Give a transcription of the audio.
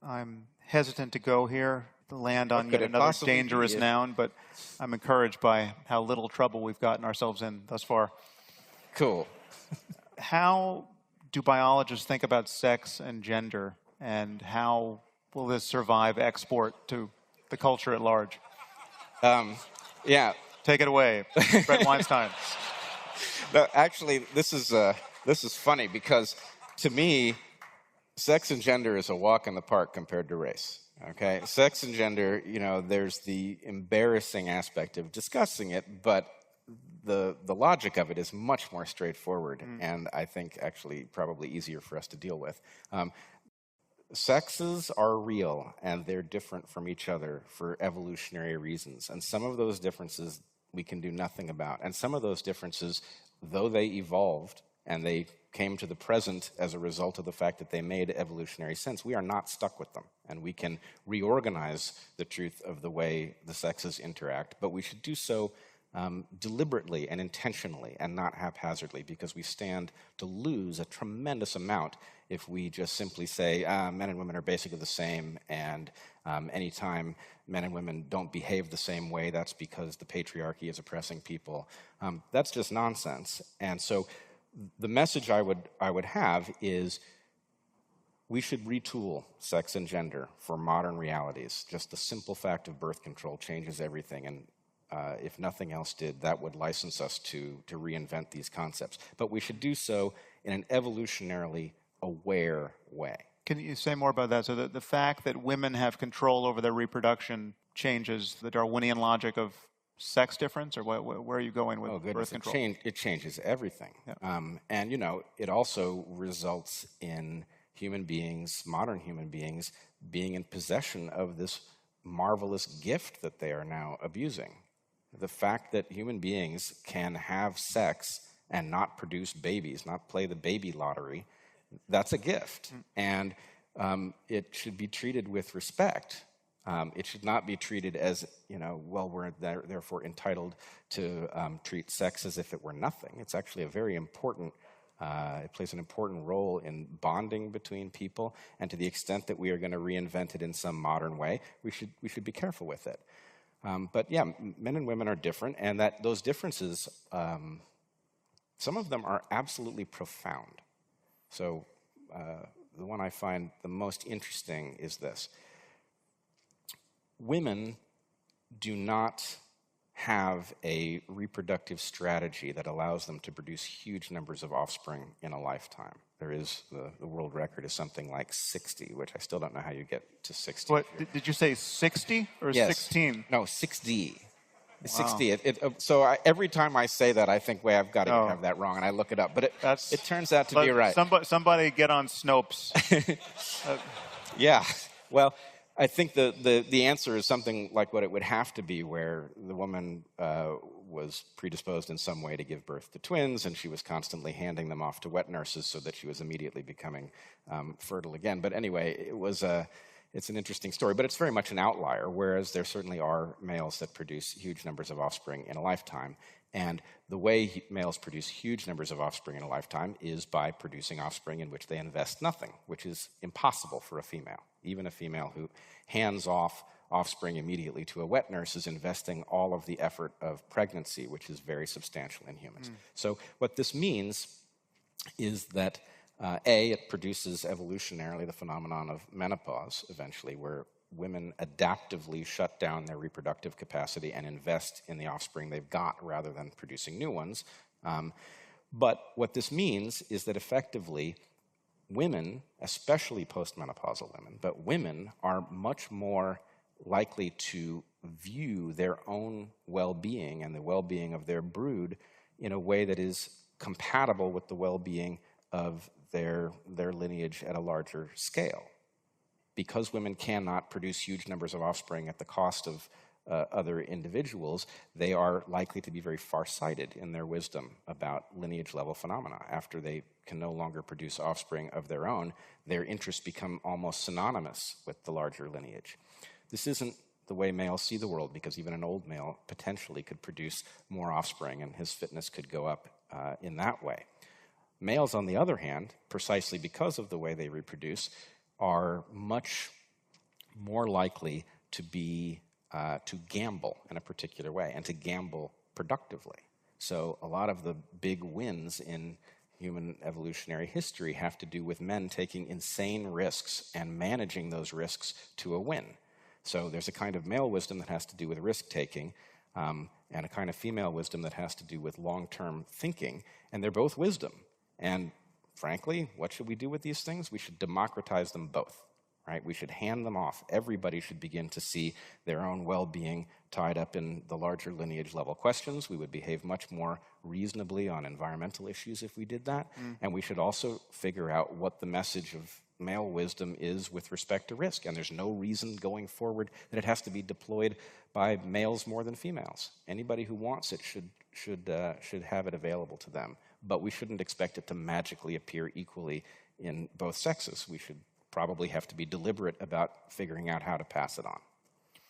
I'm hesitant to go here, to land on Could yet it another possibly dangerous be? noun, but I'm encouraged by how little trouble we've gotten ourselves in thus far. Cool. How do biologists think about sex and gender, and how will this survive export to the culture at large? Yeah. Take it away, Bret Weinstein. No, actually, this is funny because to me, sex and gender is a walk in the park compared to race. Okay, sex and gender, there's the embarrassing aspect of discussing it, but the logic of it is much more straightforward, and I think actually probably easier for us to deal with. Sexes are real, and they're different from each other for evolutionary reasons, and some of those differences we can do nothing about, and some of those differences, though they evolved and they came to the present as a result of the fact that they made evolutionary sense, we are not stuck with them, and we can reorganize the truth of the way the sexes interact, but we should do so deliberately and intentionally and not haphazardly, because we stand to lose a tremendous amount if we just simply say men and women are basically the same, and anytime men and women don't behave the same way, that's because the patriarchy is oppressing people. That's just nonsense. And so the message I would have is we should retool sex and gender for modern realities. Just the simple fact of birth control changes everything, and if nothing else did, that would license us to reinvent these concepts. But we should do so in an evolutionarily aware way. Can you say more about that? So the fact that women have control over their reproduction changes the Darwinian logic of sex difference, or where are you going with birth control? It changes everything. Yeah. And, it also results in human beings, modern human beings, being in possession of this marvelous gift that they are now abusing. The fact that human beings can have sex and not produce babies, not play the baby lottery, that's a gift. And it should be treated with respect. It should not be treated as, we're therefore entitled to treat sex as if it were nothing. It's actually a very important, it plays an important role in bonding between people, and to the extent that we are going to reinvent it in some modern way, we should be careful with it. But yeah, men and women are different, and that those differences, some of them are absolutely profound. So the one I find the most interesting is this. Women do not have a reproductive strategy that allows them to produce huge numbers of offspring in a lifetime. There is, the world record is something like 60, which I still don't know how you get to 60. What, did you say 60 or yes. 16? No, 60. Wow. 60. So every time I say that, I think, I've got to have that wrong, and I look it up. But it turns out to be right. Somebody get on Snopes. Yeah. Well, I think the answer is something like what it would have to be, where the woman was predisposed in some way to give birth to twins, and she was constantly handing them off to wet nurses so that she was immediately becoming fertile again. But anyway, it's an interesting story, but it's very much an outlier, whereas there certainly are males that produce huge numbers of offspring in a lifetime. And the way males produce huge numbers of offspring in a lifetime is by producing offspring in which they invest nothing, which is impossible for a female. Even a female who hands off offspring immediately to a wet nurse is investing all of the effort of pregnancy, which is very substantial in humans. So what this means is that it produces evolutionarily the phenomenon of menopause eventually, where women adaptively shut down their reproductive capacity and invest in the offspring they've got rather than producing new ones. But what this means is that effectively women, especially postmenopausal women, but women are much more likely to view their own well-being and the well-being of their brood in a way that is compatible with the well-being of their lineage at a larger scale. Because women cannot produce huge numbers of offspring at the cost of other individuals, they are likely to be very farsighted in their wisdom about lineage-level phenomena. After they can no longer produce offspring of their own, their interests become almost synonymous with the larger lineage. This isn't the way males see the world, because even an old male potentially could produce more offspring, and his fitness could go up in that way. Males, on the other hand, precisely because of the way they reproduce, are much more likely to be to gamble in a particular way and to gamble productively. So a lot of the big wins in human evolutionary history have to do with men taking insane risks and managing those risks to a win. So there's a kind of male wisdom that has to do with risk-taking, and a kind of female wisdom that has to do with long-term thinking, and they're both wisdom. And frankly, what should we do with these things? We should democratize them both, right? We should hand them off. Everybody should begin to see their own well-being tied up in the larger lineage-level questions. We would behave much more reasonably on environmental issues if we did that. And we should also figure out what the message of male wisdom is with respect to risk. And there's no reason going forward that it has to be deployed by males more than females. Anybody who wants it should have it available to them. But we shouldn't expect it to magically appear equally in both sexes. We should probably have to be deliberate about figuring out how to pass it on.